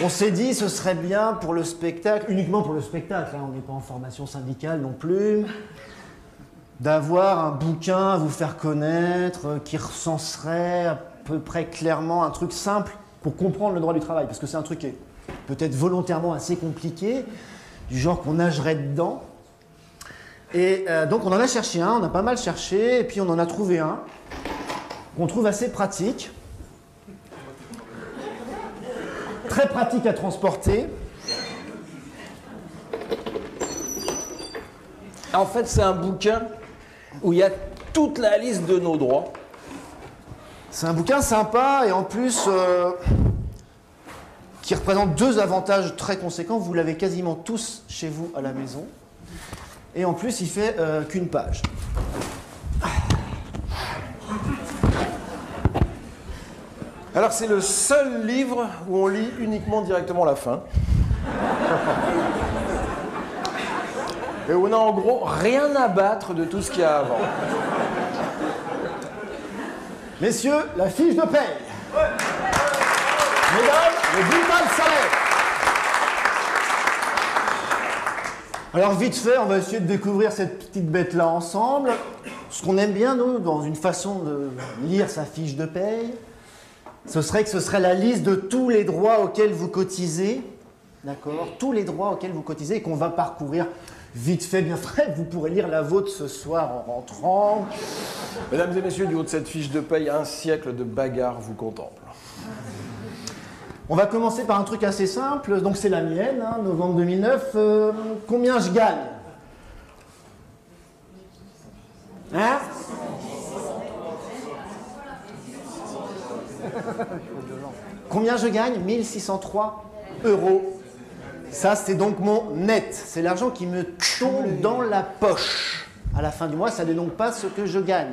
On s'est dit ce serait bien pour le spectacle, uniquement pour le spectacle, hein, on n'est pas en formation syndicale non plus, d'avoir un bouquin à vous faire connaître qui recenserait à peu près clairement un truc simple pour comprendre le droit du travail, parce que c'est un truc qui est peut-être volontairement assez compliqué, du genre qu'on nagerait dedans. Et donc on en a cherché un, on a pas mal cherché, et puis on en a trouvé un qu'on trouve assez pratique. Très pratique à transporter. En fait, c'est un bouquin où il y a toute la liste de nos droits. C'est un bouquin sympa et en plus qui représente deux avantages très conséquents. Vous l'avez quasiment tous chez vous à la maison. Et en plus, il fait qu'une page. Alors, c'est le seul livre où on lit uniquement directement la fin. Et où on a en gros rien à battre de tout ce qu'il y a avant. Messieurs, la fiche de paye. Ouais. Mesdames, le bulletin de salaire. Alors vite fait, on va essayer de découvrir cette petite bête-là ensemble. Ce qu'on aime bien, nous, dans une façon de lire sa fiche de paye, ce serait la liste de tous les droits auxquels vous cotisez, d'accord? Tous les droits auxquels vous cotisez et qu'on va parcourir vite fait, bien fait. Vous pourrez lire la vôtre ce soir en rentrant. Mesdames et messieurs, du haut de cette fiche de paye, un siècle de bagarre vous contemple. On va commencer par un truc assez simple. Donc c'est la mienne, hein, novembre 2009. Combien je gagne? Hein? Combien je gagne? 1603 €. Ça, c'est donc mon net. C'est l'argent qui me tombe dans la poche. À la fin du mois, ça n'est donc pas ce que je gagne.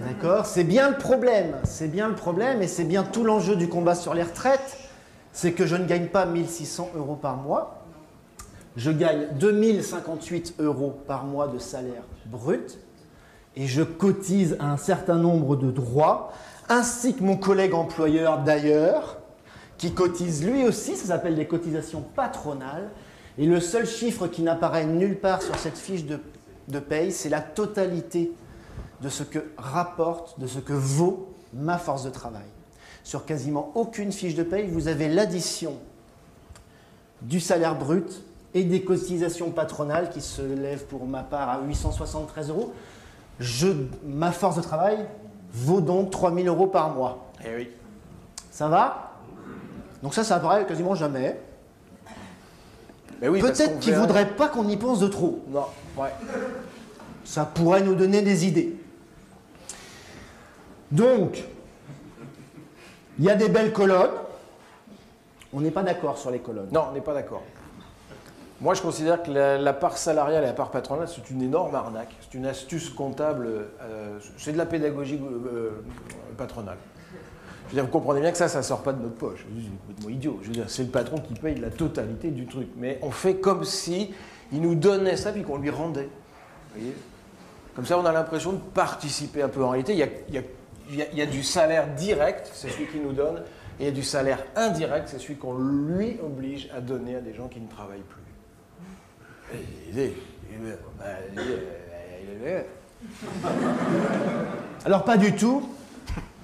D'accord? C'est bien le problème. C'est bien le problème et c'est bien tout l'enjeu du combat sur les retraites. C'est que je ne gagne pas 1600 € par mois. Je gagne 2058 € par mois de salaire brut. Et je cotise un certain nombre de droits, ainsi que mon collègue employeur d'ailleurs, qui cotise lui aussi, ça s'appelle des cotisations patronales. Et le seul chiffre qui n'apparaît nulle part sur cette fiche de paye, c'est la totalité de ce que rapporte, de ce que vaut ma force de travail. Sur quasiment aucune fiche de paye, vous avez l'addition du salaire brut et des cotisations patronales qui se lèvent pour ma part à 873 €. Ma force de travail vaut donc 3000 € par mois. Eh oui. Ça va? Donc ça apparaît quasiment jamais. Mais oui, peut-être qu'ils ne voudraient pas qu'on y pense de trop. Non, ouais. Ça pourrait nous donner des idées. Donc, il y a des belles colonnes. On n'est pas d'accord sur les colonnes. Non, on n'est pas d'accord. Moi, je considère que la part salariale et la part patronale, c'est une énorme arnaque. C'est une astuce comptable. C'est de la pédagogie patronale. Je veux dire, vous comprenez bien que ça ne sort pas de notre poche. C'est complètement idiot. Je veux dire, c'est le patron qui paye la totalité du truc. Mais on fait comme si il nous donnait ça puis qu'on lui rendait. Vous voyez? Comme ça, on a l'impression de participer un peu. En réalité, il y a du salaire direct, c'est celui qu'il nous donne, et il y a du salaire indirect, c'est celui qu'on lui oblige à donner à des gens qui ne travaillent plus. Alors pas du tout,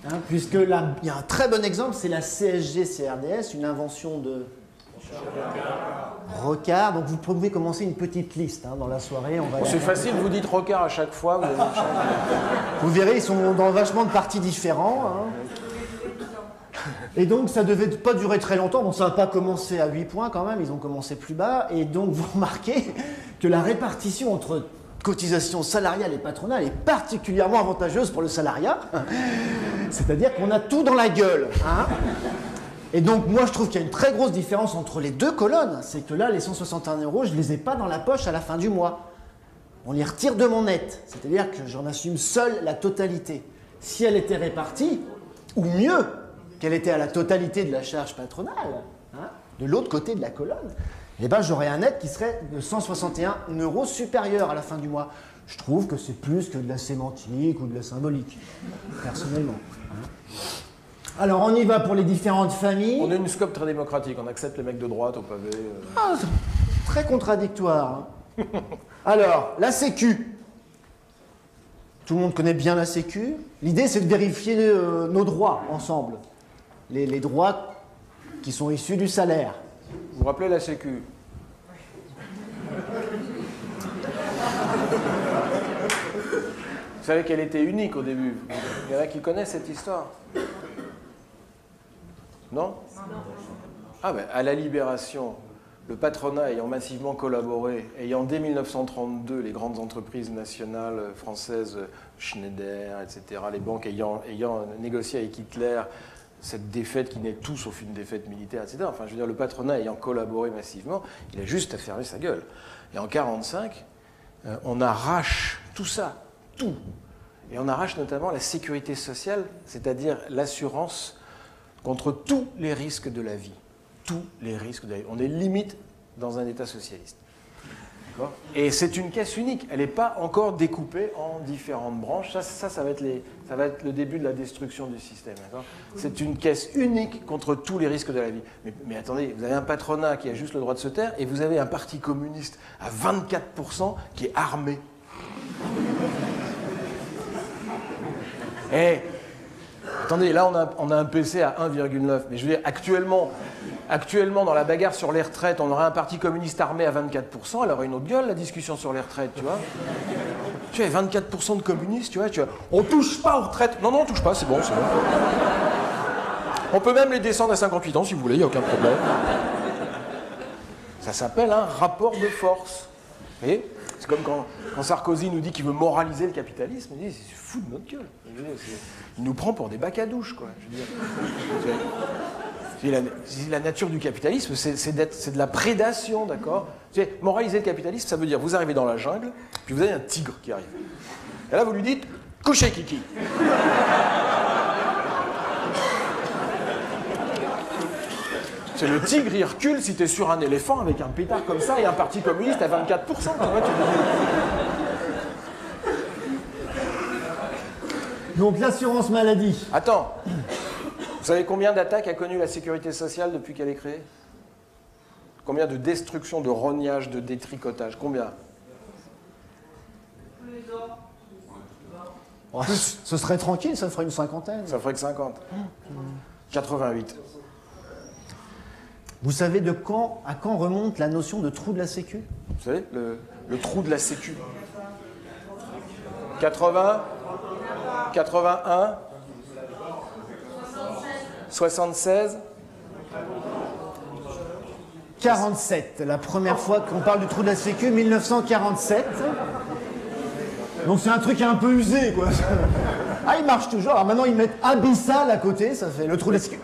hein, puisque là, il y a un très bon exemple, c'est la CSG-CRDS, une invention de Rocard. Donc vous pouvez commencer une petite liste hein, dans la soirée. C'est facile, vous dites Rocard à chaque fois. Vous verrez, ils sont dans vachement de partis différents. Hein. Et donc ça ne devait pas durer très longtemps. Bon, ça n'a pas commencé à 8 points quand même, ils ont commencé plus bas. Et donc vous remarquez que la répartition entre cotisation salariale et patronale est particulièrement avantageuse pour le salariat. C'est-à-dire qu'on a tout dans la gueule. Hein. Et donc moi je trouve qu'il y a une très grosse différence entre les deux colonnes. C'est que là, les 161 €, je ne les ai pas dans la poche à la fin du mois. On les retire de mon net. C'est-à-dire que j'en assume seul la totalité. Si elle était répartie, ou mieux, qu'elle était à la totalité de la charge patronale, hein, de l'autre côté de la colonne, eh ben, j'aurais un net qui serait de 161 € supérieur à la fin du mois. Je trouve que c'est plus que de la sémantique ou de la symbolique, personnellement. Hein. Alors, on y va pour les différentes familles. On est une scope très démocratique, on accepte les mecs de droite au pavé. Ah, très contradictoire. Hein. Alors, la Sécu. Tout le monde connaît bien la Sécu. L'idée, c'est de vérifier nos droits ensemble. Les droits qui sont issus du salaire. Vous vous rappelez la Sécu? Vous savez qu'elle était unique au début. Il y en a qui connaissent cette histoire? Non? Ah ben, à la Libération, le patronat ayant massivement collaboré, ayant dès 1932 les grandes entreprises nationales françaises, Schneider, etc., les banques ayant négocié avec Hitler cette défaite qui n'est tout sauf une défaite militaire, etc. Enfin, je veux dire, le patronat ayant collaboré massivement, il a juste à fermer sa gueule. Et en 1945, on arrache tout ça, tout. Et on arrache notamment la sécurité sociale, c'est-à-dire l'assurance contre tous les risques de la vie. Tous les risques de la vie. On est limite dans un État socialiste. Et c'est une caisse unique. Elle n'est pas encore découpée en différentes branches. Ça va être le début de la destruction du système. C'est une caisse unique contre tous les risques de la vie. Mais attendez, vous avez un patronat qui a juste le droit de se taire et vous avez un parti communiste à 24% qui est armé. Et attendez, là on a un PC à 1,9. Mais je veux dire, actuellement, dans la bagarre sur les retraites, on aurait un parti communiste armé à 24%, elle aurait une autre gueule, la discussion sur les retraites, tu vois. Tu as 24% de communistes, tu vois. On touche pas aux retraites. Non, on touche pas, c'est bon, c'est bon. On peut même les descendre à 58 ans si vous voulez, il n'y a aucun problème. Ça s'appelle un rapport de force. Vous voyez ? C'est comme quand Sarkozy nous dit qu'il veut moraliser le capitalisme, il dit c'est fou de notre gueule. Il nous prend pour des bacs à douche, quoi. La nature du capitalisme, c'est de la prédation, d'accord? Moraliser le capitalisme, ça veut dire vous arrivez dans la jungle, puis vous avez un tigre qui arrive. Et là, vous lui dites couchez, Kiki. C'est le tigre, il recule si t'es sur un éléphant avec un pétard comme ça et un parti communiste à 24%. Tu vois, Donc l'assurance maladie. Attends. Vous savez combien d'attaques a connu la sécurité sociale depuis qu'elle est créée? Combien de destructions, de rognages, de détricotages? Combien? Oh, ce serait tranquille, ça ferait une cinquantaine. Ça ferait que 50. 88. Vous savez à quand remonte la notion de trou de la Sécu? Vous savez, le trou de la Sécu. 80, 81, 76, 47. La première fois qu'on parle du trou de la Sécu, 1947. Donc c'est un truc un peu usé, quoi. Ah, il marche toujours. Alors maintenant, ils mettent abyssal à côté, ça fait le trou de la Sécu.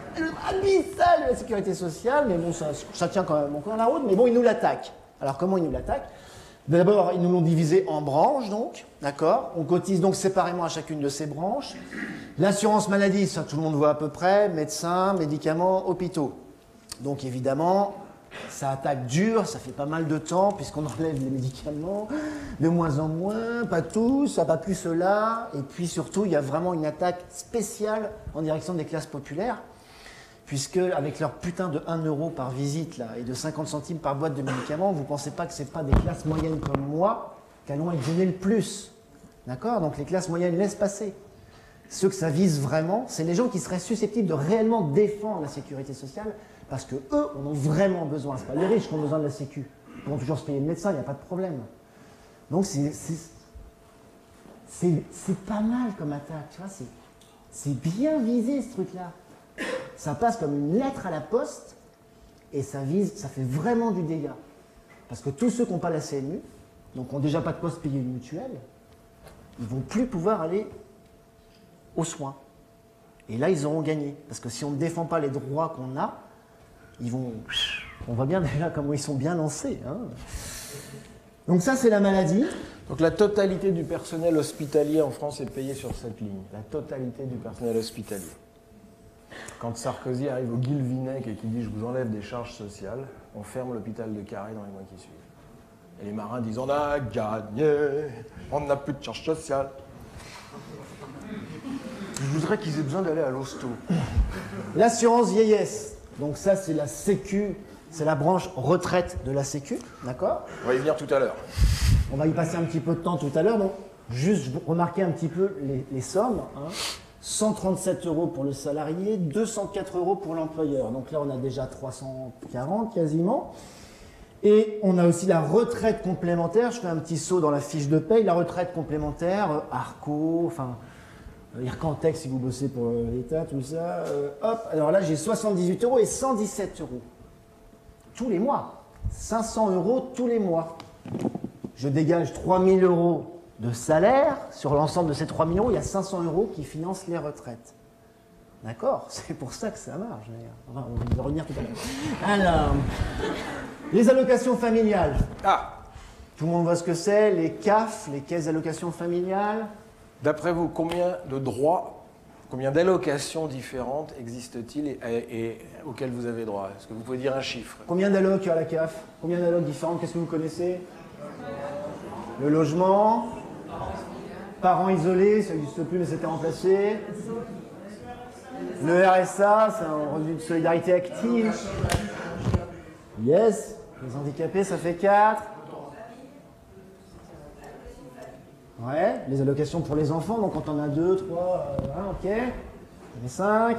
Abyssal de la sécurité sociale, mais bon, ça tient quand même encore la route. Mais bon, ils nous l'attaquent. Alors comment ils nous l'attaquent? D'abord, ils nous l'ont divisé en branches, donc, d'accord? On cotise donc séparément à chacune de ces branches. L'assurance maladie, ça tout le monde voit à peu près, médecins, médicaments, hôpitaux. Donc évidemment, ça attaque dur, ça fait pas mal de temps, puisqu'on enlève les médicaments, de moins en moins, pas tous, ça va plus cela. Et puis surtout, il y a vraiment une attaque spéciale en direction des classes populaires, puisque avec leur putain de 1 euro par visite là, et de 50 centimes par boîte de médicaments, vous ne pensez pas que ce n'est pas des classes moyennes comme moi qui allons être gênés le plus. D'accord? Donc les classes moyennes laissent passer. Ceux que ça vise vraiment, c'est les gens qui seraient susceptibles de réellement défendre la sécurité sociale, parce qu'eux en ont vraiment besoin. Ce n'est pas les riches qui ont besoin de la sécu. Ils vont toujours se payer le médecin, il n'y a pas de problème. Donc c'est pas mal comme attaque, tu vois, c'est bien visé ce truc-là. Ça passe comme une lettre à la poste et ça fait vraiment du dégât. Parce que tous ceux qui n'ont pas la CMU, donc qui n'ont déjà pas de poste payé une mutuelle, ils ne vont plus pouvoir aller aux soins. Et là, ils auront gagné. Parce que si on ne défend pas les droits qu'on a, on voit bien déjà comment ils sont bien lancés. Hein. Donc ça, c'est la maladie. Donc la totalité du personnel hospitalier en France est payée sur cette ligne. La totalité du personnel hospitalier. Quand Sarkozy arrive au Guilvinec et qu'il dit « je vous enlève des charges sociales », on ferme l'hôpital de Carré dans les mois qui suivent. Et les marins disent « on a gagné, on n'a plus de charges sociales ». Je voudrais qu'ils aient besoin d'aller à l'hosto. L'assurance vieillesse. Donc ça, c'est la Sécu, c'est la branche retraite de la Sécu, d'accord? On va y venir tout à l'heure. On va y passer un petit peu de temps tout à l'heure. Donc, juste remarquer un petit peu les sommes. Hein. 137 € pour le salarié, 204 € pour l'employeur. Donc là, on a déjà 340 quasiment. Et on a aussi la retraite complémentaire. Je fais un petit saut dans la fiche de paye. La retraite complémentaire, Arco, enfin, Ircantec si vous bossez pour l'État, tout ça. Hop, alors là, j'ai 78 € et 117 € tous les mois. 500 € tous les mois. Je dégage 3000 € de salaire. Sur l'ensemble de ces 3000 €, il y a 500 € qui financent les retraites. D'accord? C'est pour ça que ça marche. Enfin, on va revenir tout à l'heure. Alors, les allocations familiales. Ah! Tout le monde voit ce que c'est, les CAF, les caisses d'allocations familiales. D'après vous, combien de droits, combien d'allocations différentes existent-ils et auxquelles vous avez droit? Est-ce que vous pouvez dire un chiffre? Combien d'allocs à la CAF? Combien d'allocs différentes? Qu'est-ce que vous connaissez? Le logement, parents isolés, ça n'existe plus mais c'était remplacé. Le RSA, c'est un revenu de solidarité active. Yes. Les handicapés, ça fait 4. Ouais. Les allocations pour les enfants, donc quand on a 2, 3, voilà, ok. Ça fait 5.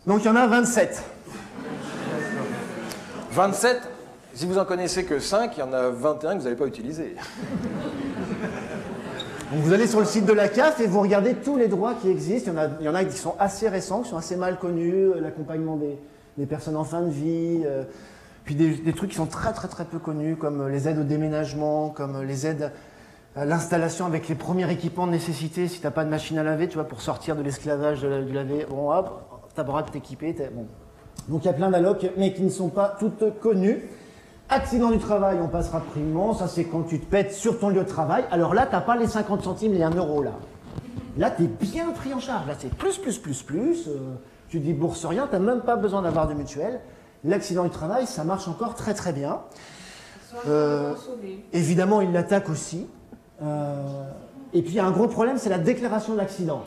Donc il y en a 27. 27? Si vous en connaissez que 5, il y en a 21 que vous n'avez pas utilisés. Donc vous allez sur le site de la CAF et vous regardez tous les droits qui existent. Il y en a qui sont assez récents, qui sont assez mal connus, l'accompagnement des personnes en fin de vie, puis des trucs qui sont très peu connus, comme les aides au déménagement, comme les aides à l'installation avec les premiers équipements de nécessité. Si tu n'as pas de machine à laver, tu vois, pour sortir de l'esclavage du laver, bon hop, tu as le droit de t'équiper. Bon. Donc il y a plein d'allocs, mais qui ne sont pas toutes connues. Accident du travail, on passera primement. Ça, c'est quand tu te pètes sur ton lieu de travail. Alors là, tu n'as pas les 50 centimes, les 1 € là. Là, tu es bien pris en charge. Là, c'est plus. Tu débourses rien, tu n'as même pas besoin d'avoir de mutuelle. L'accident du travail, ça marche encore très bien. Évidemment, il l'attaque aussi. Et puis, il y a un gros problème, c'est la déclaration de l'accident.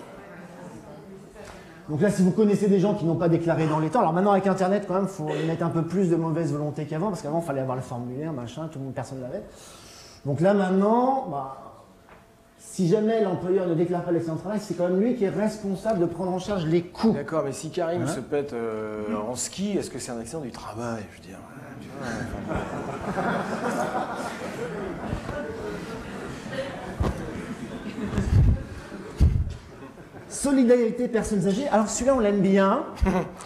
Donc là, si vous connaissez des gens qui n'ont pas déclaré dans les temps, alors maintenant avec Internet, quand même, il faut mettre un peu plus de mauvaise volonté qu'avant, parce qu'avant, il fallait avoir le formulaire, machin, tout le monde, personne ne l'avait. Donc là, maintenant, si jamais l'employeur ne déclare pas l'accident de travail, c'est quand même lui qui est responsable de prendre en charge les coûts. D'accord, mais si Karim se pète en ski, est-ce que c'est un accident du travail? Je veux dire, tu vois, Solidarité personnes âgées. Alors celui-là, on l'aime bien.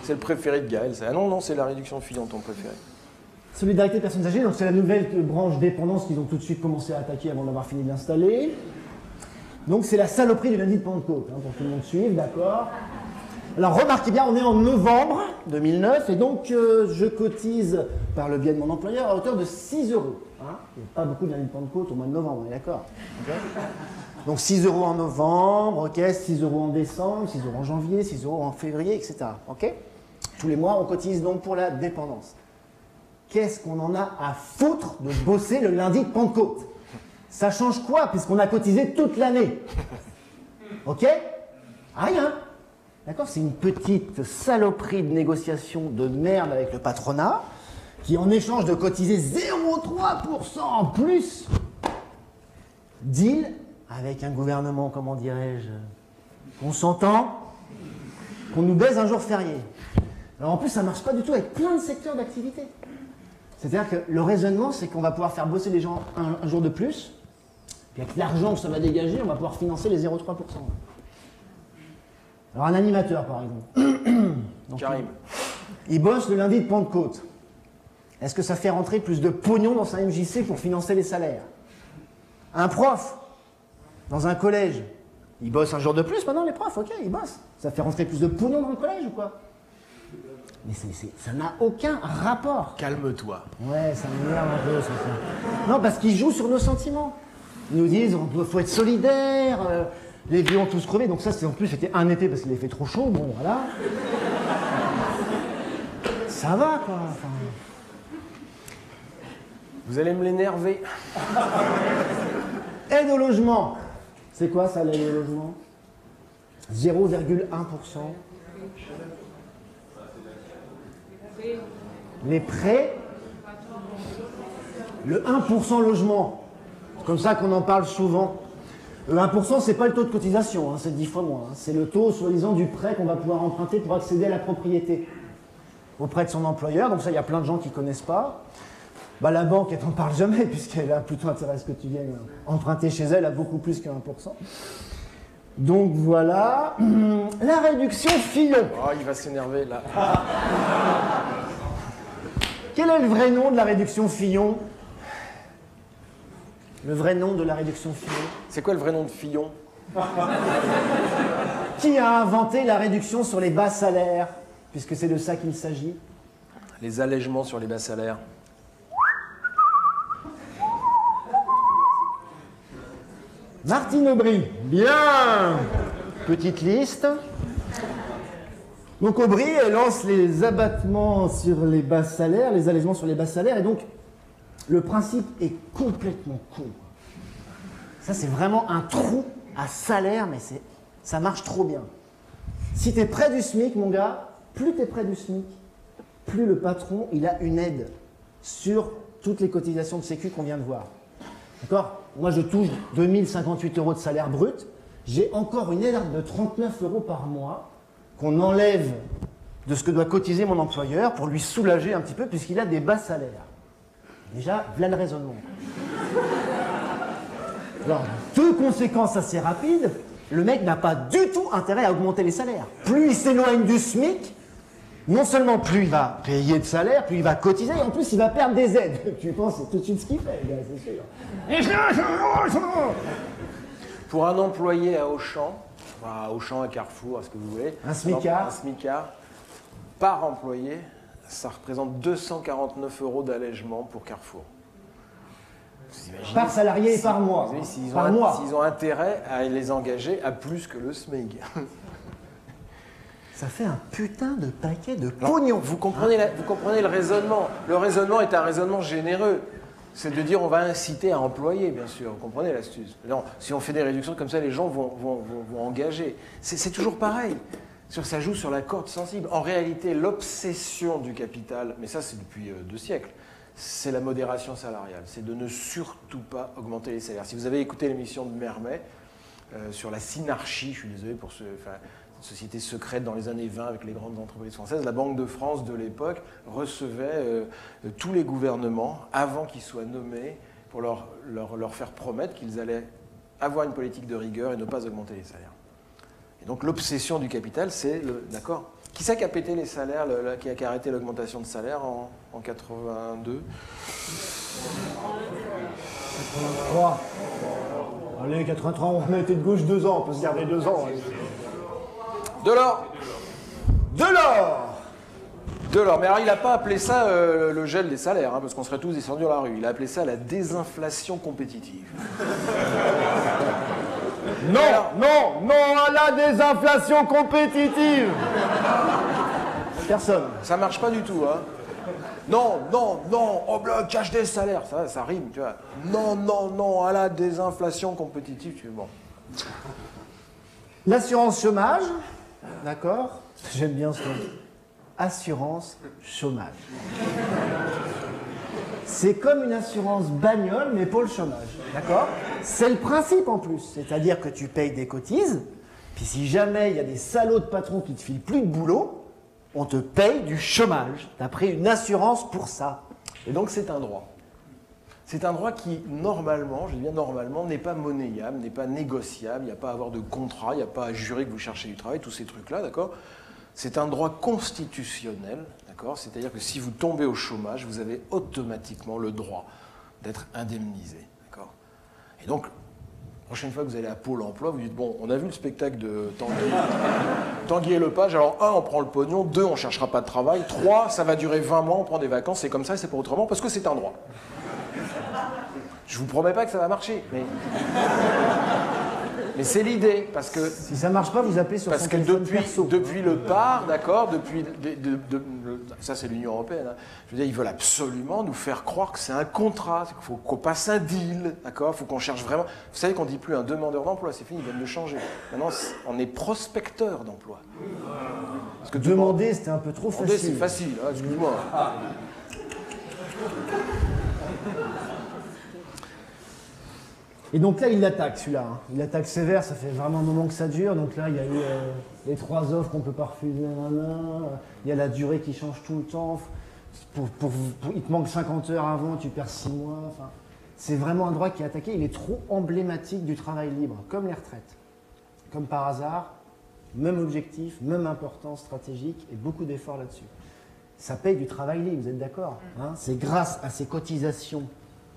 C'est le préféré de Gaël. Ah non, c'est la réduction de filon, ton préféré. Solidarité personnes âgées, donc c'est la nouvelle branche dépendance qu'ils ont tout de suite commencé à attaquer avant d'avoir fini de l'installer. Donc c'est la saloperie du lundi de Pentecôte, hein, pour que tout le monde suive, d'accord? Alors remarquez bien, on est en novembre 2009 et donc je cotise par le biais de mon employeur à hauteur de 6 €. Hein. Il n'y a pas beaucoup de lundi de Pentecôte au mois de novembre, on est d'accord? Okay. Donc 6 € en novembre, ok, 6 € en décembre, 6 € en janvier, 6 € en février, etc. Ok. Tous les mois, on cotise donc pour la dépendance. Qu'est-ce qu'on en a à foutre de bosser le lundi de Pentecôte? Ça change quoi, puisqu'on a cotisé toute l'année? Ok? Rien. D'accord? C'est une petite saloperie de négociation de merde avec le patronat, qui en échange de cotiser 0,3% en plus, deal avec un gouvernement, comment dirais-je, qu'on s'entend, qu'on nous baise un jour férié. Alors en plus, ça ne marche pas du tout avec plein de secteurs d'activité. C'est-à-dire que le raisonnement, c'est qu'on va pouvoir faire bosser les gens un jour de plus, puis avec l'argent que ça va dégager, on va pouvoir financer les 0,3%. Alors un animateur, par exemple. Donc, Karim. Il bosse le lundi de Pentecôte. Est-ce que ça fait rentrer plus de pognon dans sa MJC pour financer les salaires? Un prof, dans un collège, il bosse un jour de plus maintenant, les profs, ok, ils bossent. Ça fait rentrer plus de pognon dans le collège ou quoi? Mais ça n'a aucun rapport. Calme-toi. Ouais, ça m'énerve un peu, ça. Non, parce qu'ils jouent sur nos sentiments. Ils nous disent, il faut être solidaire, les vieux ont tous crevé. Donc ça, en plus, c'était un été parce qu'il avait fait trop chaud, bon, voilà. Ça va, quoi. Enfin... Vous allez me l'énerver. Aide au logement. C'est quoi ça, l'aide au logement? 0,1%. Les prêts, le 1% logement. C'est comme ça qu'on en parle souvent. Le 1%, c'est pas le taux de cotisation, hein, c'est 10 fois moins. Hein. C'est le taux, soi-disant, du prêt qu'on va pouvoir emprunter pour accéder à la propriété auprès de son employeur. Donc ça, il y a plein de gens qui ne connaissent pas. Bah, la banque, elle t'en parle jamais, puisqu'elle a plutôt intérêt à ce que tu viennes emprunter chez elle à beaucoup plus que 1%. Donc voilà. La réduction Fillon. Oh, il va s'énerver là. Quel est le vrai nom de la réduction Fillon? Le vrai nom de la réduction Fillon? C'est quoi le vrai nom de Fillon? Qui a inventé la réduction sur les bas salaires? Puisque c'est de ça qu'il s'agit. Les allègements sur les bas salaires. Martine Aubry. Bien. Petite liste. Donc Aubry, elle lance les abattements sur les bas salaires, les allègements sur les bas salaires, et donc le principe est complètement con. Ça, c'est vraiment un trou à salaire, mais ça marche trop bien. Si tu es près du SMIC, mon gars, plus tu es près du SMIC, plus le patron, il a une aide sur toutes les cotisations de sécu qu'on vient de voir. D'accord? Moi, je touche 2058 € de salaire brut. J'ai encore une aide de 39 € par mois qu'on enlève de ce que doit cotiser mon employeur pour lui soulager un petit peu puisqu'il a des bas salaires. Déjà, voilà le raisonnement. Alors, deux conséquences assez rapides. Le mec n'a pas du tout intérêt à augmenter les salaires. Plus il s'éloigne du SMIC, non seulement plus il va payer de salaire, plus il va cotiser, et en plus il va perdre des aides. Tu penses, c'est tout de suite ce qu'il fait, gars, c'est sûr. Pour un employé à Auchan, à Carrefour, à ce que vous voulez, un smicard, par employé, ça représente 249 € d'allègement pour Carrefour. Par salarié et par mois. S'ils ont intérêt à les engager à plus que le SMIC. Ça fait un putain de paquet de pognon. Vous comprenez le raisonnement. Le raisonnement est un raisonnement généreux. C'est de dire on va inciter à employer, bien sûr. Vous comprenez l'astuce? Non, si on fait des réductions comme ça, les gens vont engager. C'est toujours pareil. Ça joue sur la corde sensible. En réalité, l'obsession du capital, mais ça c'est depuis 2 siècles, c'est la modération salariale. C'est de ne surtout pas augmenter les salaires. Si vous avez écouté l'émission de Mermet sur la synarchie, je suis désolé pour cette société secrète dans les années 20 avec les grandes entreprises françaises, la Banque de France de l'époque recevait tous les gouvernements avant qu'ils soient nommés pour leur faire promettre qu'ils allaient avoir une politique de rigueur et ne pas augmenter les salaires. Et donc l'obsession du capital, c'est d'accord. Qui c'est qui a pété les salaires, qui a arrêté l'augmentation de salaire en 82? 83. Allez, 83, on a été de gauche 2 ans, on peut se garder 2 ans. Delors. Mais alors il n'a pas appelé ça le gel des salaires, hein, parce qu'on serait tous descendus à la rue. Il a appelé ça la désinflation compétitive. Non à la désinflation compétitive. Personne. Ça marche pas du tout, hein. Non, au bloc, cache des salaires, ça rime, tu vois. Non, à la désinflation compétitive, tu vois. Bon. L'assurance chômage, d'accord? J'aime bien ce nom. Assurance chômage. C'est comme une assurance bagnole, mais pour le chômage, d'accord? C'est le principe en plus, c'est-à-dire que tu payes des cotises, puis si jamais il y a des salauds de patrons qui te filent plus de boulot, on te paye du chômage. Tu as pris une assurance pour ça. Et donc c'est un droit. C'est un droit qui, normalement, je dis bien normalement, n'est pas monnayable, n'est pas négociable, il n'y a pas à avoir de contrat, il n'y a pas à jurer que vous cherchez du travail, tous ces trucs-là, d'accord? C'est un droit constitutionnel, d'accord? C'est-à-dire que si vous tombez au chômage, vous avez automatiquement le droit d'être indemnisé, d'accord? Et donc, la prochaine fois que vous allez à Pôle emploi, vous dites, bon, on a vu le spectacle de Tanguy et Lepage, alors 1, on prend le pognon, 2, on ne cherchera pas de travail, 3, ça va durer 20 mois, on prend des vacances, c'est comme ça, c'est pas autrement, parce que c'est un droit. Je vous promets pas que ça va marcher, mais c'est l'idée, parce que... Si ça marche pas, vous appelez sur son téléphone perso. Depuis le PAR, d'accord, ça c'est l'Union européenne, hein. Je veux dire, ils veulent absolument nous faire croire que c'est un contrat, qu'il faut qu'on passe un deal, d'accord, il faut qu'on cherche vraiment... Vous savez qu'on ne dit plus un demandeur d'emploi, c'est fini, ils viennent de changer. Maintenant, on est prospecteur d'emploi. Parce que demander, c'était un peu trop demander, facile. c'est facile, hein, excuse-moi. Et donc là, il l'attaque, celui-là. Hein. Il l'attaque sévère, ça fait vraiment un moment que ça dure. Donc là, il y a eu les 3 offres qu'on peut pas refuser. Il y a la durée qui change tout le temps. Il te manque 50 heures avant, tu perds 6 mois. Enfin, c'est vraiment un droit qui est attaqué. Il est trop emblématique du travail libre, comme les retraites. Comme par hasard, même objectif, même importance stratégique et beaucoup d'efforts là-dessus. Ça paye du travail libre, vous êtes d'accord, hein? C'est grâce à ces cotisations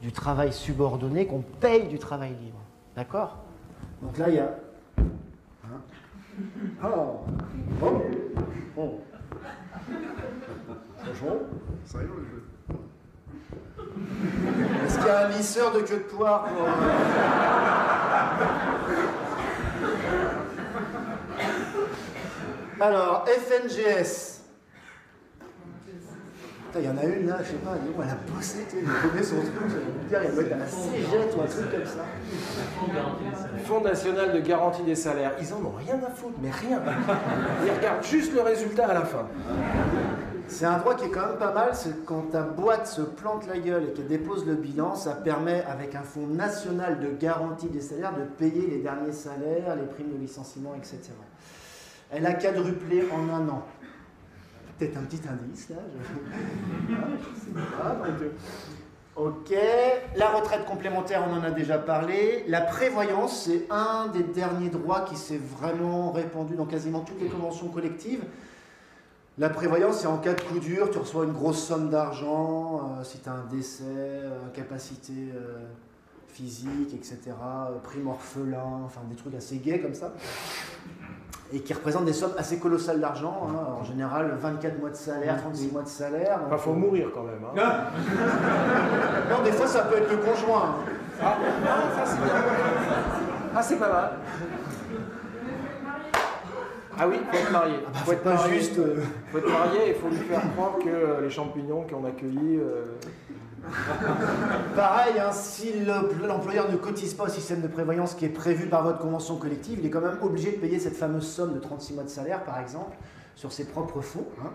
du travail subordonné qu'on paye du travail libre. D'accord? Donc là, il y a... Hein? Oh. Oh. Oh. Franchement, sérieux le jeu. Est-ce qu'il y a un lisseur de queue de poire pour... Alors, FNGS. Il y en a une là, je sais pas, elle a bossé, elle a donné son truc, elle doit être à la CGT ou un truc comme ça. Fonds national de garantie des salaires, ils en ont rien à foutre, mais rien. Ils regardent juste le résultat à la fin. C'est un droit qui est quand même pas mal, c'est quand ta boîte se plante la gueule et qu'elle dépose le bilan, ça permet, avec un fonds national de garantie des salaires, de payer les derniers salaires, les primes de licenciement, etc. Elle a quadruplé en un an. Peut-être un petit indice, là. Je sais pas. Ok. La retraite complémentaire, on en a déjà parlé. La prévoyance, c'est un des derniers droits qui s'est vraiment répandu dans quasiment toutes les conventions collectives. La prévoyance, c'est en cas de coup dur, tu reçois une grosse somme d'argent, si tu as un décès, incapacité physique, etc., prime orphelin, enfin des trucs assez gais comme ça. Et qui représentent des sommes assez colossales d'argent, hein. En général 24 mois de salaire, 36 mois de salaire. Enfin, faut mourir quand même. Hein. Non, des fois ça peut être le conjoint. Hein. Ça c'est bien. Ah, c'est pas mal. Ah oui, faut être marié. Faut être pas marié. juste. Faut être marié et il faut lui faire croire que les champignons qu'on accueillis. Pareil, hein, si l'employeur ne cotise pas au système de prévoyance qui est prévu par votre convention collective, il est quand même obligé de payer cette fameuse somme de 36 mois de salaire, par exemple, sur ses propres fonds. Hein.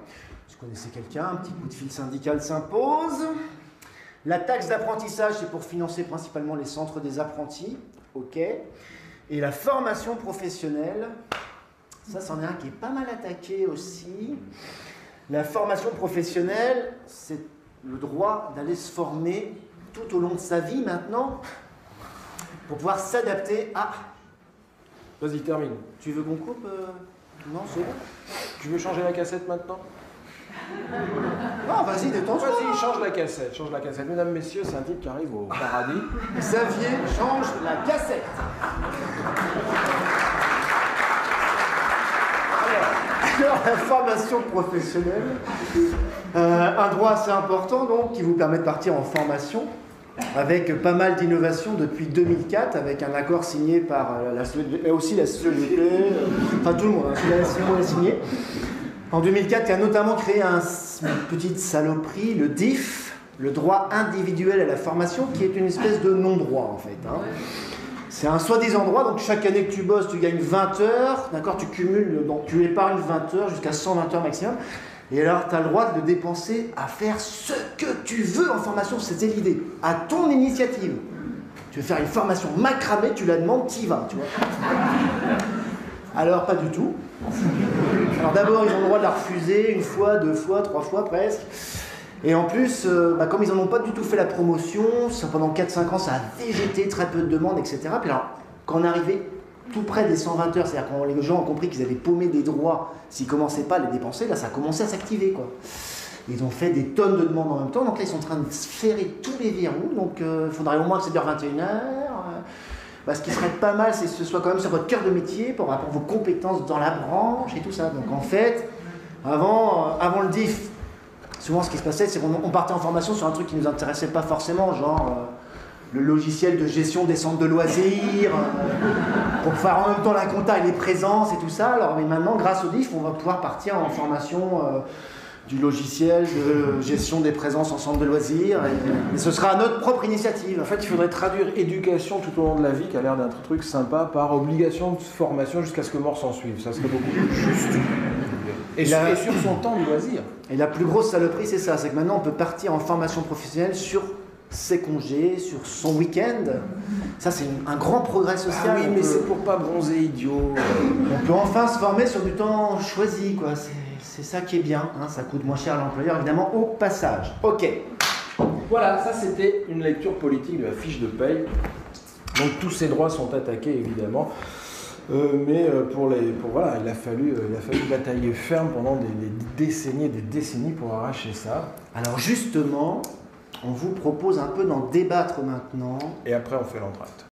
Si vous connaissez quelqu'un, un petit coup de fil syndical s'impose. La taxe d'apprentissage, c'est pour financer principalement les centres des apprentis. Ok. Et la formation professionnelle, ça, c'en est un qui est pas mal attaqué aussi. La formation professionnelle, c'est le droit d'aller se former tout au long de sa vie maintenant pour pouvoir s'adapter à... Vas-y, termine. Tu veux qu'on coupe Non, c'est bon. Tu veux changer la cassette maintenant? Non, vas-y, détends-toi. Vas-y, change la cassette, change la cassette. Mesdames, messieurs, c'est un type qui arrive au paradis. Xavier, change la cassette. Alors, la formation professionnelle, un droit assez important donc qui vous permet de partir en formation avec pas mal d'innovations depuis 2004 avec un accord signé par la CEG, mais aussi la CEG, enfin tout le monde, l'a signé. En 2004, il a notamment créé une petite saloperie, le DIF, le droit individuel à la formation, qui est une espèce de non-droit en fait. Hein. C'est un soi-disant droit, donc chaque année que tu bosses, tu gagnes 20 heures, d'accord, tu cumules, donc tu épargnes 20 heures jusqu'à 120 heures maximum, et alors tu as le droit de le dépenser à faire ce que tu veux en formation, c'était l'idée, à ton initiative. Tu veux faire une formation macramée, tu la demandes, t'y vas, tu vois. Alors pas du tout. Alors d'abord, ils ont le droit de la refuser une fois, 2 fois, 3 fois presque. Et en plus, comme ils n'en ont pas du tout fait la promotion, pendant 4-5 ans, ça a végété, très peu de demandes, etc. Puis alors, quand on est arrivé tout près des 120 heures, c'est-à-dire quand les gens ont compris qu'ils avaient paumé des droits, s'ils ne commençaient pas à les dépenser, là, ça a commencé à s'activer, quoi. Ils ont fait des tonnes de demandes en même temps, donc là, ils sont en train de sférer tous les verrous, donc il faudrait au moins que ça dure 21 heures. Ce qui serait pas mal, c'est que ce soit quand même sur votre cœur de métier, par rapport à vos compétences dans la branche et tout ça. Donc en fait, avant le DIF, souvent, ce qui se passait, c'est qu'on partait en formation sur un truc qui ne nous intéressait pas forcément, genre le logiciel de gestion des centres de loisirs, pour faire en même temps la compta et les présences et tout ça. Alors, mais maintenant, grâce au DIF, on va pouvoir partir en formation du logiciel de gestion des présences en centre de loisirs, et ce sera à notre propre initiative. En fait, il faudrait traduire éducation tout au long de la vie, qui a l'air d'être un truc sympa, par obligation de formation jusqu'à ce que mort s'en suive. Ça serait beaucoup plus juste. Et sur son temps de loisir. Et la plus grosse saloperie, c'est ça, c'est que maintenant on peut partir en formation professionnelle sur ses congés, sur son week-end. Ça, c'est un grand progrès social. Ah oui, mais c'est pour pas bronzer idiot. On peut enfin se former sur du temps choisi, quoi. C'est ça qui est bien, hein. Ça coûte moins cher à l'employeur, évidemment, au passage. Ok. Voilà, ça c'était une lecture politique de la fiche de paye. Donc tous ces droits sont attaqués, évidemment. Mais voilà, il a fallu batailler ferme pendant des décennies pour arracher ça. Alors justement, on vous propose un peu d'en débattre maintenant. Et après, on fait l'entracte.